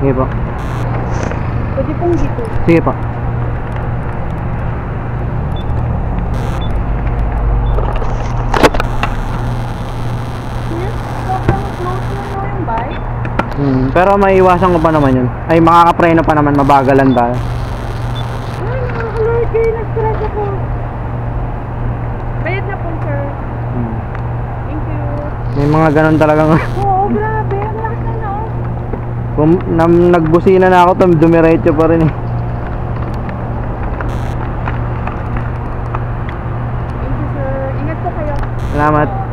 Sige po. Pwede pong dito. Sige po. Sobrang close na mo yung bike. Pero maiiwasan ko pa naman yun. Ay, makakapreno pa naman, mabagalan tayo. Ay, nakakalord kayo. Nag-stress ako. Bayad na po, sir. Thank you. May mga ganun talagang Oo, grabe. Ang lakas na na, oh. kung nagbusina na ako, dumiretso pa rin eh. Thank you, sir. Ingat po kayo. Salamat.